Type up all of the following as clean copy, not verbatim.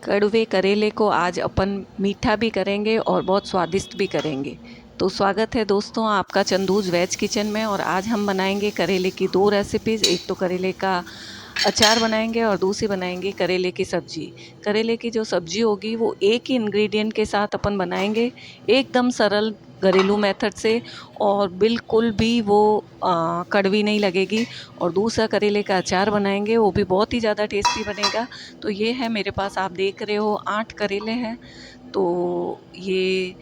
कड़वे करेले को आज अपन मीठा भी करेंगे और बहुत स्वादिष्ट भी करेंगे। तो स्वागत है दोस्तों आपका चंदूज वेज किचन में। और आज हम बनाएंगे करेले की दो रेसिपीज़। एक तो करेले का अचार बनाएंगे और दूसरी बनाएंगे करेले की सब्जी। करेले की जो सब्जी होगी वो एक ही इंग्रेडिएंट के साथ अपन बनाएंगे, एकदम सरल घरेलू मेथड से, और बिल्कुल भी वो कड़वी नहीं लगेगी। और दूसरा करेले का अचार बनाएंगे, वो भी बहुत ही ज़्यादा टेस्टी बनेगा। तो ये है मेरे पास, आप देख रहे हो 8 करेले हैं। तो ये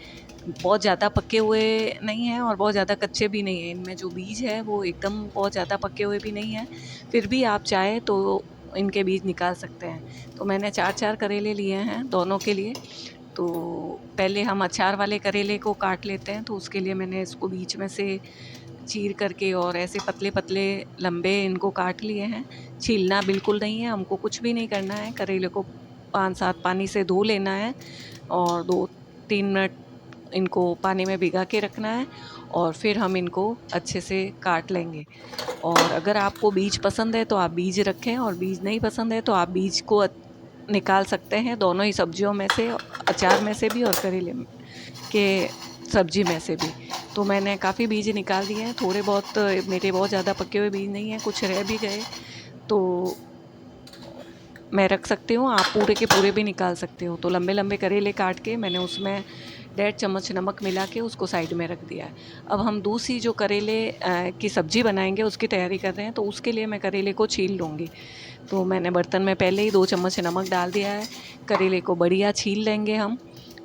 बहुत ज़्यादा पके हुए नहीं हैं और बहुत ज़्यादा कच्चे भी नहीं हैं। इनमें जो बीज है वो एकदम बहुत ज़्यादा पके हुए भी नहीं हैं। फिर भी आप चाहे तो इनके बीज निकाल सकते हैं। तो मैंने 4-4 करेले लिए हैं दोनों के लिए। तो पहले हम अचार वाले करेले को काट लेते हैं। तो उसके लिए मैंने इसको बीच में से चीर करके और ऐसे पतले पतले लंबे इनको काट लिए हैं। छीलना बिल्कुल नहीं है, हमको कुछ भी नहीं करना है। करेले को 5-7 पानी से धो लेना है और 2-3 मिनट इनको पानी में भिगा के रखना है, और फिर हम इनको अच्छे से काट लेंगे। और अगर आपको बीज पसंद है तो आप बीज रखें, और बीज नहीं पसंद है तो आप बीज को निकाल सकते हैं, दोनों ही सब्जियों में से, अचार में से भी और करेले के सब्जी में से भी। तो मैंने काफ़ी बीज निकाल दिए हैं। थोड़े बहुत मेरे बहुत ज़्यादा पके हुए बीज नहीं हैं, कुछ रह भी गए तो मैं रख सकती हूँ, आप पूरे के पूरे भी निकाल सकते हो। तो लंबे लंबे करेले काट के मैंने उसमें 1.5 चम्मच नमक मिला के उसको साइड में रख दिया है। अब हम दूसरी जो करेले की सब्ज़ी बनाएंगे उसकी तैयारी कर रहे हैं। तो उसके लिए मैं करेले को छील लूँगी। तो मैंने बर्तन में पहले ही 2 चम्मच नमक डाल दिया है। करेले को बढ़िया छील लेंगे हम,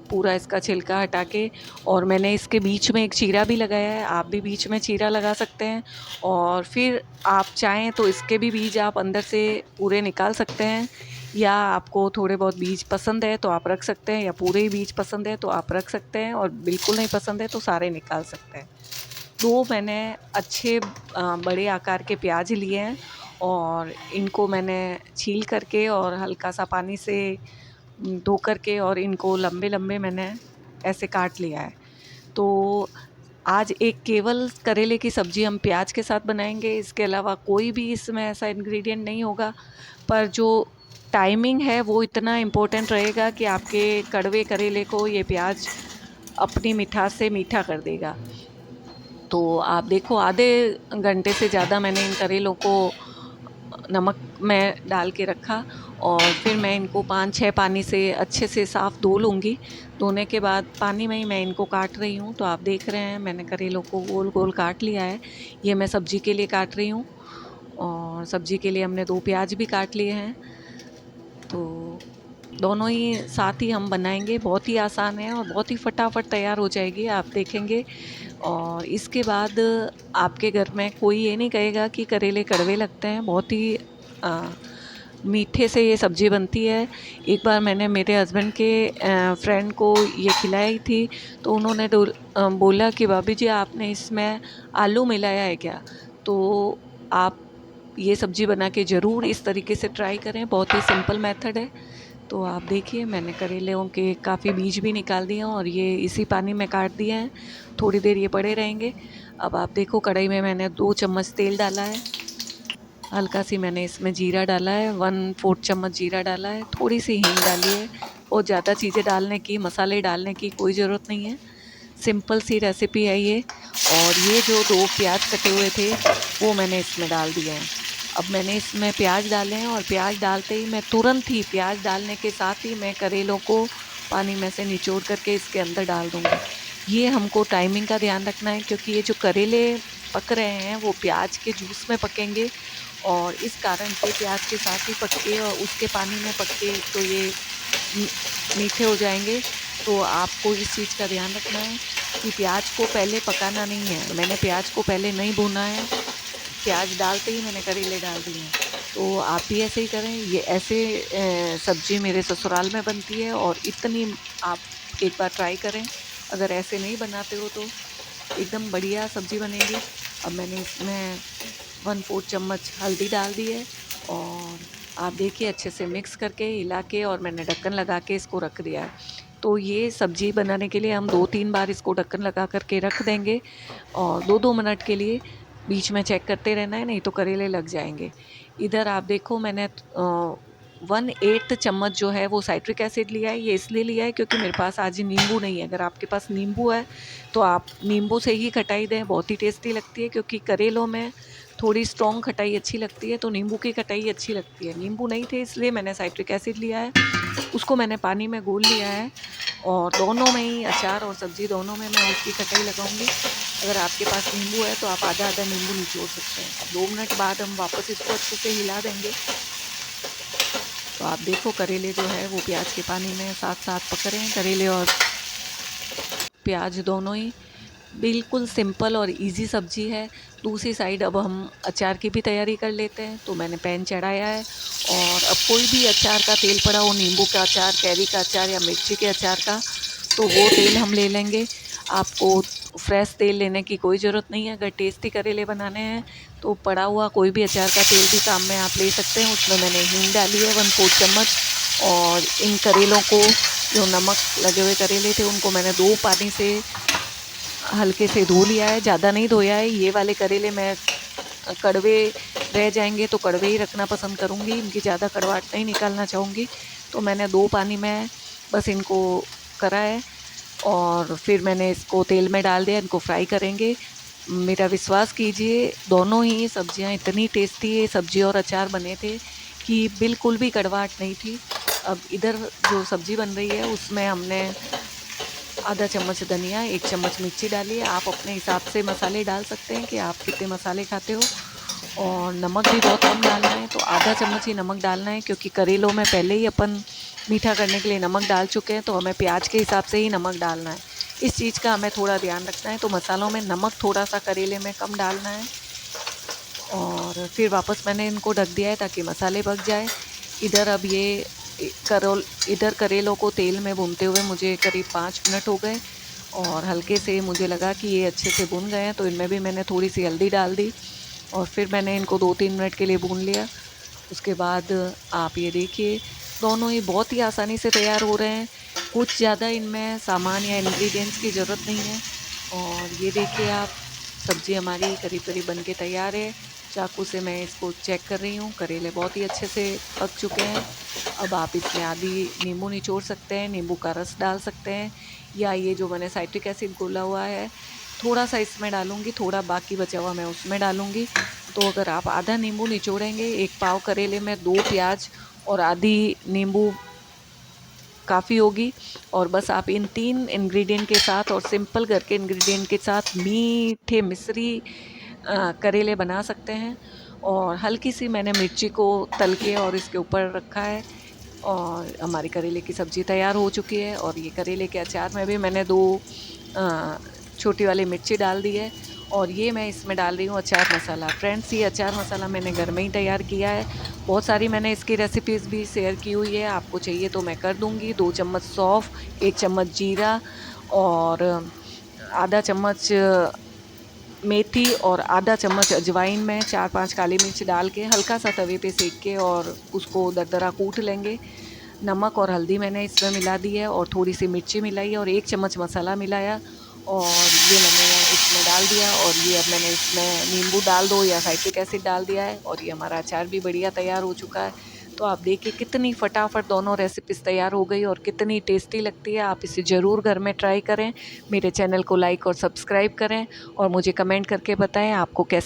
पूरा इसका छिलका हटा के। और मैंने इसके बीच में एक चीरा भी लगाया है, आप भी बीच में चीरा लगा सकते हैं। और फिर आप चाहें तो इसके भी बीज आप अंदर से पूरे निकाल सकते हैं, या आपको थोड़े बहुत बीज पसंद है तो आप रख सकते हैं, या पूरे ही बीज पसंद है तो आप रख सकते हैं, और बिल्कुल नहीं पसंद है तो सारे निकाल सकते हैं। दो मैंने अच्छे बड़े आकार के प्याज लिए हैं, और इनको मैंने छील करके और हल्का सा पानी से धो करके और इनको लंबे लंबे मैंने ऐसे काट लिया है। तो आज एक केवल करेले की सब्ज़ी हम प्याज के साथ बनाएंगे, इसके अलावा कोई भी इसमें ऐसा इंग्रेडिएंट नहीं होगा। पर जो टाइमिंग है वो इतना इम्पोर्टेंट रहेगा कि आपके कड़वे करेले को ये प्याज अपनी मिठास से मीठा कर देगा। तो आप देखो, आधे घंटे से ज़्यादा मैंने इन करेलों को नमक में डाल के रखा, और फिर मैं इनको 5-6 पानी से अच्छे से साफ़ धो लूँगी। धोने के बाद पानी में ही मैं इनको काट रही हूँ। तो आप देख रहे हैं मैंने करेलों को गोल गोल काट लिया है। ये मैं सब्ज़ी के लिए काट रही हूँ, और सब्ज़ी के लिए हमने 2 प्याज भी काट लिए हैं। तो दोनों ही साथ ही हम बनाएंगे, बहुत ही आसान है और बहुत ही फटाफट तैयार हो जाएगी, आप देखेंगे। और इसके बाद आपके घर में कोई ये नहीं कहेगा कि करेले कड़वे लगते हैं, बहुत ही मीठे से ये सब्ज़ी बनती है। एक बार मैंने मेरे हस्बैंड के फ्रेंड को ये खिलाई थी, तो उन्होंने बोला कि भाभी जी आपने इसमें आलू मिलाया है क्या? तो आप ये सब्ज़ी बना के ज़रूर इस तरीके से ट्राई करें, बहुत ही सिंपल मेथड है। तो आप देखिए मैंने करेलों के काफ़ी बीज भी निकाल दिए हैं, और ये इसी पानी में काट दिए हैं। थोड़ी देर ये पड़े रहेंगे। अब आप देखो कढ़ाई में मैंने 2 चम्मच तेल डाला है, हल्का सी मैंने इसमें जीरा डाला है, 1/4 चम्मच जीरा डाला है, थोड़ी सी हींग डाली है। और ज़्यादा चीज़ें डालने की, मसाले डालने की कोई ज़रूरत नहीं है, सिंपल सी रेसिपी है ये। और ये जो 2 प्याज कटे हुए थे वो मैंने इसमें डाल दिए हैं। अब मैंने इसमें प्याज डाले हैं, और प्याज डालते ही मैं तुरंत ही, प्याज डालने के साथ ही मैं करेलों को पानी में से निचोड़ करके इसके अंदर डाल दूँगी। ये हमको टाइमिंग का ध्यान रखना है, क्योंकि ये जो करेले पक रहे हैं वो प्याज के जूस में पकेंगे, और इस कारण से प्याज के साथ ही पक के और उसके पानी में पक के तो ये मीठे हो जाएंगे। तो आपको इस चीज़ का ध्यान रखना है कि प्याज को पहले पकाना नहीं है। मैंने प्याज को पहले नहीं भूना है, प्याज डालते ही मैंने करेले डाल दिए हैं। तो आप भी ऐसे ही करें। ये ऐसे सब्ज़ी मेरे ससुराल में बनती है, और इतनी, आप एक बार ट्राई करें। अगर ऐसे नहीं बनाते हो तो एकदम बढ़िया सब्ज़ी बनेगी। अब मैंने इसमें 1/4 चम्मच हल्दी डाल दी है, और आप देखिए अच्छे से मिक्स करके हिला के, और मैंने ढक्कन लगा के इसको रख दिया है। तो ये सब्ज़ी बनाने के लिए हम 2-3 बार इसको ढक्कन लगा करके रख देंगे, और 2-2 मिनट के लिए बीच में चेक करते रहना है, नहीं तो करेले लग जाएंगे। इधर आप देखो मैंने 1/8 चम्मच जो है वो साइट्रिक एसिड लिया है। ये इसलिए लिया है क्योंकि मेरे पास आज नींबू नहीं है। अगर आपके पास नींबू है तो आप नींबू से ही खटाई दें, बहुत ही टेस्टी लगती है, क्योंकि करेलों में थोड़ी स्ट्रॉन्ग खटाई अच्छी लगती है, तो नींबू की खटाई अच्छी लगती है। नींबू नहीं थे इसलिए मैंने साइट्रिक एसिड लिया है, उसको मैंने पानी में घोल लिया है, और दोनों में ही, अचार और सब्ज़ी दोनों में मैं उसकी खटाई लगाऊंगी। अगर आपके पास नींबू है तो आप आधा आधा नींबू निचोड़ सकते हैं। 2 मिनट बाद हम वापस इसको अच्छे से हिला देंगे। तो आप देखो करेले जो है वो प्याज के पानी में साथ साथ पक रहे हैं। करेले और प्याज दोनों ही बिल्कुल सिंपल और इजी सब्जी है। दूसरी साइड अब हम अचार की भी तैयारी कर लेते हैं। तो मैंने पैन चढ़ाया है, और अब कोई भी अचार का तेल पड़ा हो, नींबू का अचार, कैरी का अचार या मिर्ची के अचार का, तो वो तेल हम ले लेंगे। आपको फ्रेश तेल लेने की कोई ज़रूरत नहीं है। अगर टेस्टी करेले बनाने हैं तो पड़ा हुआ कोई भी अचार का तेल भी काम में आप ले सकते हैं। उसमें मैंने हींग डाली है 1/4 चम्मच, और इन करेलों को, जो नमक लगे हुए करेले थे, उनको मैंने 2 पानी से हल्के से धो लिया है, ज़्यादा नहीं धोया है। ये वाले करेले मैं कड़वे रह जाएंगे तो कड़वे ही रखना पसंद करूँगी, इनकी ज़्यादा कड़वाहट नहीं निकालना चाहूँगी। तो मैंने 2 पानी में बस इनको करा है, और फिर मैंने इसको तेल में डाल दिया। इनको फ्राई करेंगे। मेरा विश्वास कीजिए, दोनों ही सब्जियां इतनी टेस्टी सब्जी और अचार बने थे कि बिल्कुल भी कड़वाहट नहीं थी। अब इधर जो सब्ज़ी बन रही है उसमें हमने आधा चम्मच धनिया, 1 चम्मच मिर्ची डाली है। आप अपने हिसाब से मसाले डाल सकते हैं कि आप कितने मसाले खाते हो, और नमक भी बहुत कम डालना है, तो आधा चम्मच ही नमक डालना है, क्योंकि करेलों में पहले ही अपन मीठा करने के लिए नमक डाल चुके हैं, तो हमें प्याज के हिसाब से ही नमक डालना है। इस चीज़ का हमें थोड़ा ध्यान रखना है। तो मसालों में नमक थोड़ा सा करेले में कम डालना है, और फिर वापस मैंने इनको ढक दिया है ताकि मसाले पक जाए। इधर अब ये इधर करेलों को तेल में भूनते हुए मुझे करीब 5 मिनट हो गए, और हल्के से मुझे लगा कि ये अच्छे से भुन गए हैं, तो इनमें भी मैंने थोड़ी सी हल्दी डाल दी, और फिर मैंने इनको 2-3 मिनट के लिए भून लिया। उसके बाद आप ये देखिए, दोनों ही बहुत ही आसानी से तैयार हो रहे हैं। कुछ ज़्यादा इनमें सामान या इंग्रेडिएंट्स की ज़रूरत नहीं है। और ये देखिए आप, सब्ज़ी हमारी करीब करीब बन के तैयार है। चाकू से मैं इसको चेक कर रही हूँ। करेले बहुत ही अच्छे से पक चुके हैं। अब आप इसमें आधी नींबू निचोड़ सकते हैं, नींबू का रस डाल सकते हैं, या ये जो मैंने साइट्रिक एसिड घोला हुआ है थोड़ा सा इसमें डालूँगी, थोड़ा बाकी बचा हुआ मैं उसमें डालूँगी। तो अगर आप आधा नींबू निचोड़ेंगे, 1 पाव करेले में 2 प्याज और आधी नींबू काफ़ी होगी। और बस आप इन 3 इंग्रेडिएंट के साथ और सिंपल घर के इंग्रेडिएंट के साथ मीठे मिश्री करेले बना सकते हैं। और हल्की सी मैंने मिर्ची को तल के और इसके ऊपर रखा है, और हमारी करेले की सब्ज़ी तैयार हो चुकी है। और ये करेले के अचार में भी मैंने 2 छोटी वाली मिर्ची डाल दी है, और ये मैं इसमें डाल रही हूँ अचार मसाला। फ्रेंड्स, ये अचार मसाला मैंने घर में ही तैयार किया है। बहुत सारी मैंने इसकी रेसिपीज़ भी शेयर की हुई है, आपको चाहिए तो मैं कर दूँगी। 2 चम्मच सौंफ, 1 चम्मच जीरा, और आधा चम्मच मेथी, और आधा चम्मच अजवाइन में 4-5 काली मिर्च डाल के हल्का सा तवे पे सेक के और उसको दरदरा कूट लेंगे। नमक और हल्दी मैंने इसमें मिला दी है, और थोड़ी सी मिर्ची मिलाई है, और 1 चम्मच मसाला मिलाया, और ये मैंने इसमें डाल दिया। और ये अब मैंने इसमें नींबू डाल दो या साइट्रिक एसिड डाल दिया है, और ये हमारा अचार भी बढ़िया तैयार हो चुका है। तो आप देखिए कितनी फटाफट दोनों रेसिपीज़ तैयार हो गई और कितनी टेस्टी लगती है। आप इसे ज़रूर घर में ट्राई करें। मेरे चैनल को लाइक और सब्सक्राइब करें, और मुझे कमेंट करके बताएं आपको कैसे